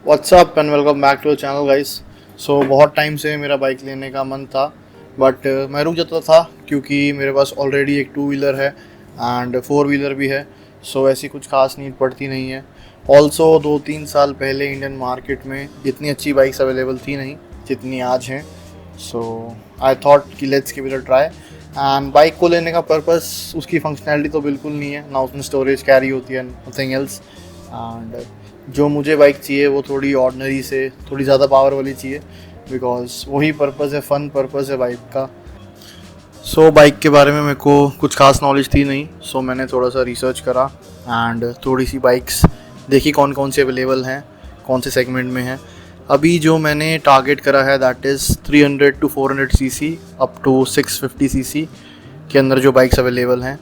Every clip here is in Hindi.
WhatsApp and welcome back to the channel guys. So बहुत टाइम से मेरा बाइक लेने का मन था बट मैं रुक जाता था क्योंकि मेरे पास ऑलरेडी एक 2 व्हीलर है एंड 4 व्हीलर भी है। सो ऐसी कुछ खास नीड पड़ती नहीं है। ऑल्सो 2-3 साल पहले इंडियन मार्केट में इतनी अच्छी बाइक्स अवेलेबल थी नहीं जितनी आज हैं। सो आई थॉट कि let's give it a try. And bike को लेने का पर्पस उसकी फंक्शनैलिटी तो बिल्कुल नहीं है ना, उसमें स्टोरेज कैरी होती है, नथिंग एल्स। एंड जो मुझे बाइक चाहिए वो थोड़ी ऑर्डिनरी से थोड़ी ज़्यादा पावर वाली चाहिए बिकॉज वही पर्पज़ है, फ़न पर्पज़ है बाइक का। सो बाइक के बारे में मेरे को कुछ खास नॉलेज थी नहीं। सो मैंने थोड़ा सा रिसर्च करा एंड थोड़ी सी बाइक्स देखी कौन कौन से अवेलेबल हैं, कौन से सेगमेंट में हैं। अभी जो मैंने टारगेट करा है that is 300 to 400 CC up to 650 CC के अंदर जो बाइक्स अवेलेबल हैं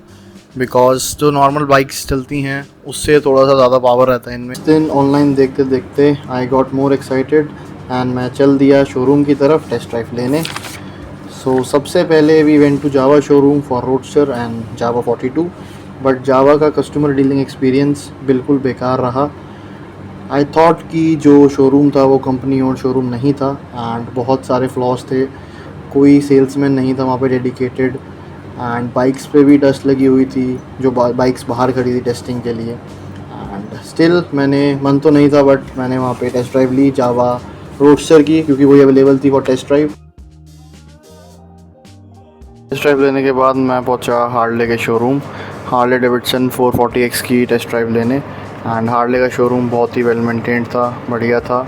बिकॉज जो नॉर्मल बाइक्स चलती हैं उससे थोड़ा सा ज़्यादा पावर रहता है इनमें। दिन ऑनलाइन देखते देखते I got more excited and मैं चल दिया शोरूम की तरफ टेस्ट ड्राइव लेने। सो सबसे पहले we went to Jawa showroom for roadster and Jawa 42 but Jawa का कस्टमर डीलिंग एक्सपीरियंस बिल्कुल बेकार रहा। आई थॉट कि जो शोरूम था वो कंपनी ओन शोरूम नहीं था एंड बहुत सारे फ्लॉज थे, कोई सेल्समैन नहीं था वहाँ पे डेडिकेटेड एंड बाइक्स पे भी डस्ट लगी हुई थी जो बाइक्स बाहर खड़ी थी टेस्टिंग के लिए। एंड स्टिल मैंने मन तो नहीं था बट मैंने वहाँ पे टेस्ट ड्राइव ली जावा रोडस्टर की क्योंकि वही अवेलेबल थी for test drive. Test drive लेने के बाद मैं पहुंचा हार्ले के शोरूम, हार्ले डेविडसन 440X की टेस्ट ड्राइव लेने। एंड हार्ले का शोरूम बहुत ही वेल मेंटेन्ड था, बढ़िया था।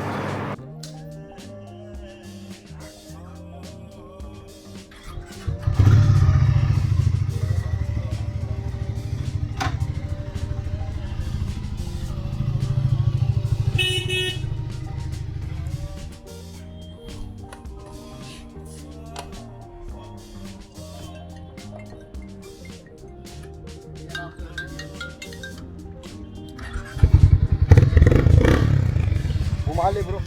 घुमा ले ब्रो।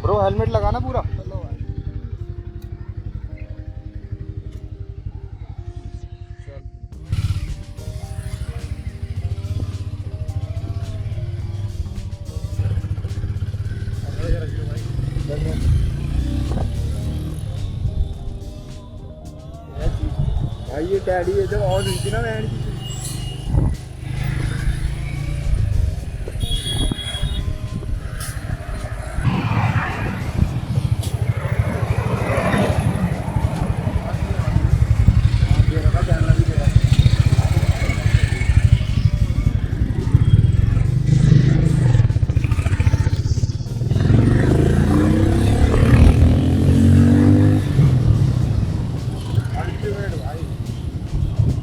ब्रो हेलमेट लगाना पूरा। भाई ये टैडी है जब और हुई थी ना वैन की।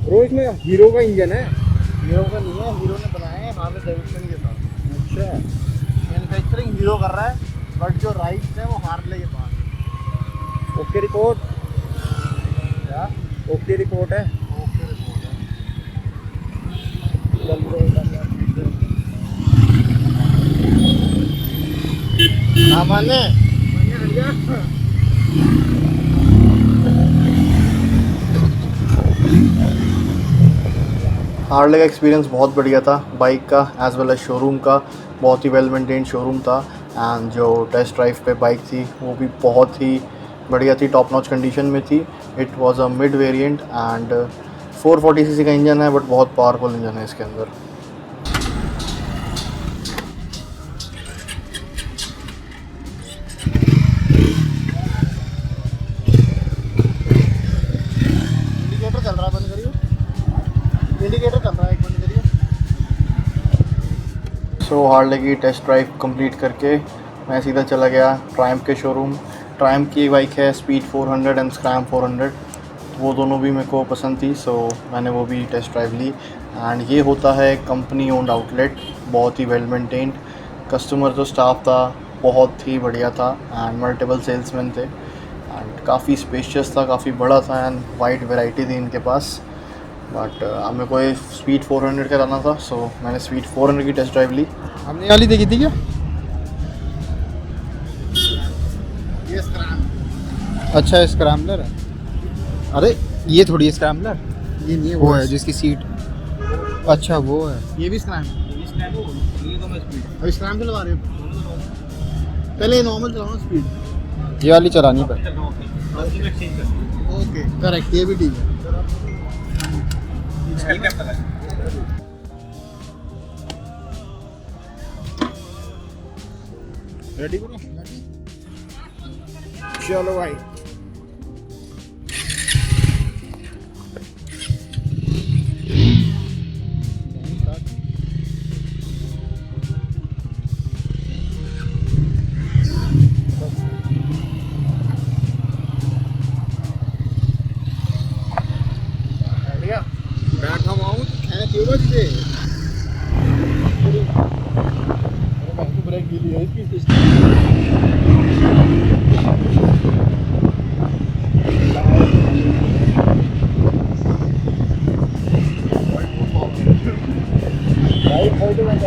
ब्रो इसमें हीरो का इंजन है। हीरो का नहीं है, हीरो ने बनाया है हार्ले डेविडसन के साथ। अच्छा, मैन्युफैक्चरिंग हीरो कर रहा है बट जो राइट्स है वो हार्ले के पास। ओके रिपोर्ट क्या? ओके रिपोर्ट है। ओके रिपोर्ट है। हाँ माने भैया। हार्ले का एक्सपीरियंस बहुत बढ़िया था बाइक का एज वेल एज शोरूम का, बहुत ही वेल मेंटेन्ड शोरूम था। एंड जो टेस्ट ड्राइव पे बाइक थी वो भी बहुत ही बढ़िया थी, टॉप नॉच कंडीशन में थी। It was a mid variant and 440 CC का इंजन है बट बहुत पावरफुल इंजन है इसके अंदर। इंडिकेटर चल रहा है, बंद करिए। इंडिकेटर चल रहा है, एक बंद करिए। सो हार्ले की टेस्ट ड्राइव कंप्लीट करके मैं सीधा चला गया ट्रायम्फ के शोरूम। ट्रायम्फ की बाइक है स्पीड 400 एंड स्क्रैम 400, वो दोनों भी मेरे को पसंद थी सो मैंने वो भी टेस्ट ड्राइव ली। एंड ये होता है कंपनी ओन्ड आउटलेट, बहुत ही वेल मेंटेन्ड। कस्टमर जो स्टाफ था बहुत ही बढ़िया था एंड मल्टीपल सेल्समैन थे एंड काफ़ी स्पेशियस था, काफ़ी बड़ा था एंड वाइड वैरायटी थी इनके पास। बट हमें कोई स्पीड 400 का लाना था सो मैंने स्पीड 400 की टेस्ट ड्राइव ली। हमने वाली देखी थी क्या? ये स्क्रैम। अच्छा स्क्रैम्बलर है। अरे ये थोड़ी स्क्रैम्बलर, ये नहीं है वो है जिसकी सीट। अच्छा वो है। ये भी स्क्रैम। अभी स्क्रैम चलवा रहे हो? पहले नॉर्मल चलाओ ना स्पीड। ये वाली चलानी पर। ओके करेक्ट, ये भी ठीक है। रेडी करो। चलो भाई। बैठा हुआ हूँ ब्रेक गिरी है इसकी।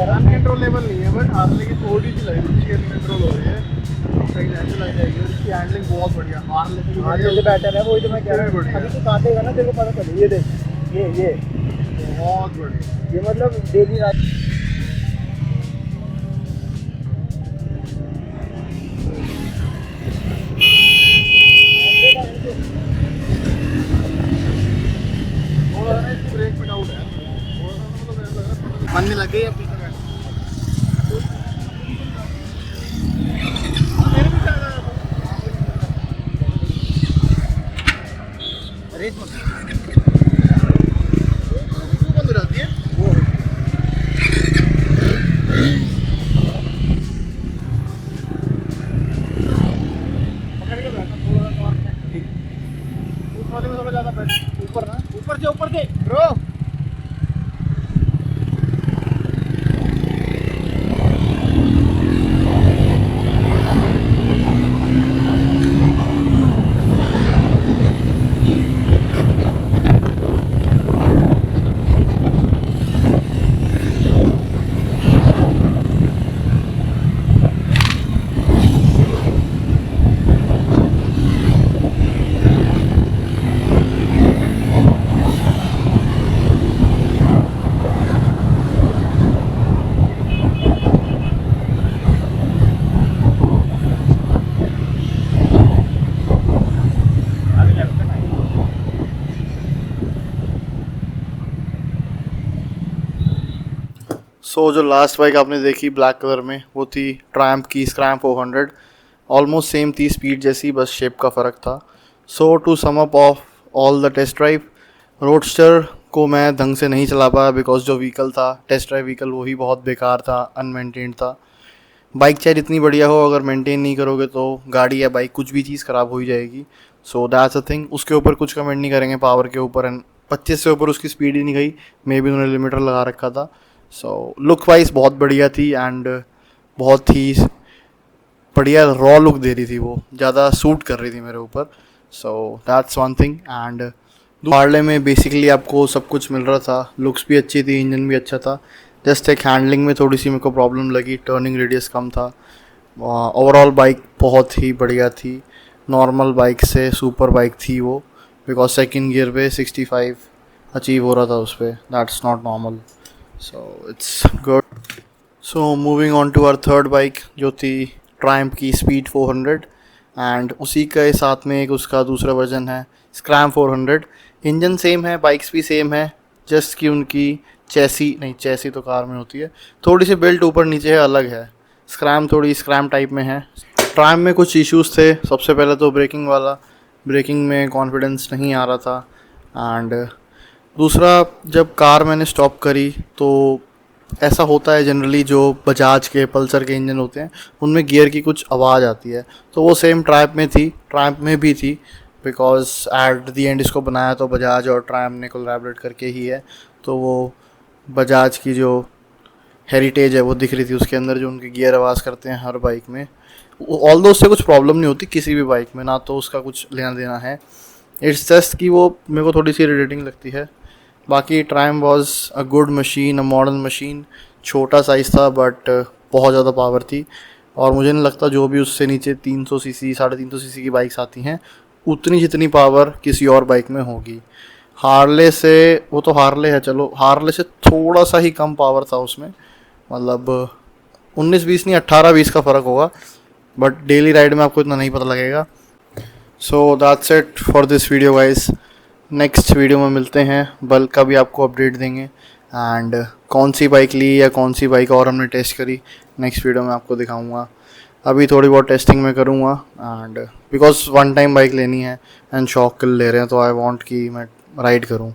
अनकंट्रोलेबल नहीं है बट हारने की थोड़ी सी लगी उसकी कंट्रोल हो रही है, कहीं ऐसे लग जाएगी। और इसकी हैंडलिंग बहुत बढ़िया, हारने से बेटर है। वही तो मैं कह रहा हूँ, अभी तो काटेगा ना तेरे को पता चले। ये देख ये बहुत बढ़िया, ये मतलब डेली रात। ब्रेक पे डाउट है, मन में लग गई अपनी तरह। रेस बंद हो जाती है वो। पकड़ के बैठना थोड़ा सा और ठीक। उस वाले में थोड़ा ज़्यादा बैठ, ऊपर ना, ऊपर से ब्रो। जो लास्ट बाइक आपने देखी ब्लैक कलर में, वो थी ट्रायम्फ की स्क्रैम 400। ऑलमोस्ट सेम थी स्पीड जैसी, बस शेप का फ़र्क था। To sum up of all the test drive, roadster को मैं ढंग से नहीं चला पाया बिकॉज जो व्हीकल था, टेस्ट ड्राइव व्हीकल, वही बहुत बेकार था, अनमेंटेन्ड था। बाइक चाहे जितनी बढ़िया हो, अगर मेंटेन नहीं करोगे तो गाड़ी या बाइक कुछ भी चीज़ ख़राब हो ही जाएगी। That's a thing. उसके ऊपर कुछ कमेंट नहीं करेंगे पावर के ऊपर। एंड 25 से ऊपर उसकी स्पीड ही नहीं गई, मे बी उन्होंने लिमिटर लगा रखा था। लुक वाइज बहुत बढ़िया थी एंड बहुत ही बढ़िया रॉ लुक दे रही थी, वो ज़्यादा सूट कर रही थी मेरे ऊपर। That's one thing. And Harley में बेसिकली आपको सब कुछ मिल रहा था, लुक्स भी अच्छी थी, इंजन भी अच्छा था। जस्ट एक हैंडलिंग में थोड़ी सी मेरे को प्रॉब्लम लगी, टर्निंग रेडियस कम था। ओवरऑल बाइक बहुत ही बढ़िया थी, नॉर्मल बाइक से सुपर बाइक थी वो, बिकॉज सेकंड गियर पे 65 अचीव हो रहा था उस पर। That's not normal, so it's good. Moving on to our third bike जो थी ट्रायम्फ की स्पीड 400 एंड उसी के साथ में एक उसका दूसरा वर्जन है स्क्रैम 400। इंजन सेम है, बाइक्स भी सेम है, जस्ट कि उनकी चैसी तो कार में होती है, थोड़ी सी बेल्ट ऊपर नीचे है, अलग है। स्क्रैम थोड़ी स्क्रैम टाइप में है। ट्रायम्फ में कुछ इश्यूज़ थे। सबसे पहले तो ब्रेकिंग में कॉन्फिडेंस नहीं आ रहा था। एंड दूसरा, जब कार मैंने स्टॉप करी तो ऐसा होता है जनरली, जो बजाज के पल्सर के इंजन होते हैं उनमें गियर की कुछ आवाज़ आती है, तो वो सेम ट्रायम्फ में भी थी। बिकॉज एट द एंड इसको बनाया तो बजाज और ट्रायम्फ ने कोलैबोरेट करके ही है, तो वो बजाज की जो हेरिटेज है वो दिख रही थी उसके अंदर, जो उनके गियर आवाज़ करते हैं हर बाइक में। ऑल दो उससे कुछ प्रॉब्लम नहीं होती किसी भी बाइक में, ना तो उसका कुछ लेना देना है। इट्स जस्ट कि वो मेरे को थोड़ी सी इरिटेटिंग लगती है। बाकी Triumph was a good machine, a modern machine. छोटा साइज़ था बट बहुत ज़्यादा पावर थी। और मुझे नहीं लगता जो भी उससे नीचे 300 सीसी 350 सीसी की बाइक्स आती हैं उतनी जितनी पावर किसी और बाइक में होगी। हार्ले से, वो तो हार्ले है, चलो हार्ले से थोड़ा सा ही कम पावर था उसमें, मतलब 19-20 नहीं 18-20 का फ़र्क होगा, बट डेली राइड में आपको इतना नहीं पता लगेगा। So that's it for this video guys. Next video में मिलते हैं, बल्क का भी आपको अपडेट देंगे एंड कौन सी बाइक ली या कौन सी बाइक और हमने टेस्ट करी नेक्स्ट वीडियो में आपको दिखाऊंगा। अभी थोड़ी बहुत टेस्टिंग में करूँगा and because one time bike लेनी है एंड शौक के लिए ले रहे हैं तो आई वांट कि मैं राइड करूँ।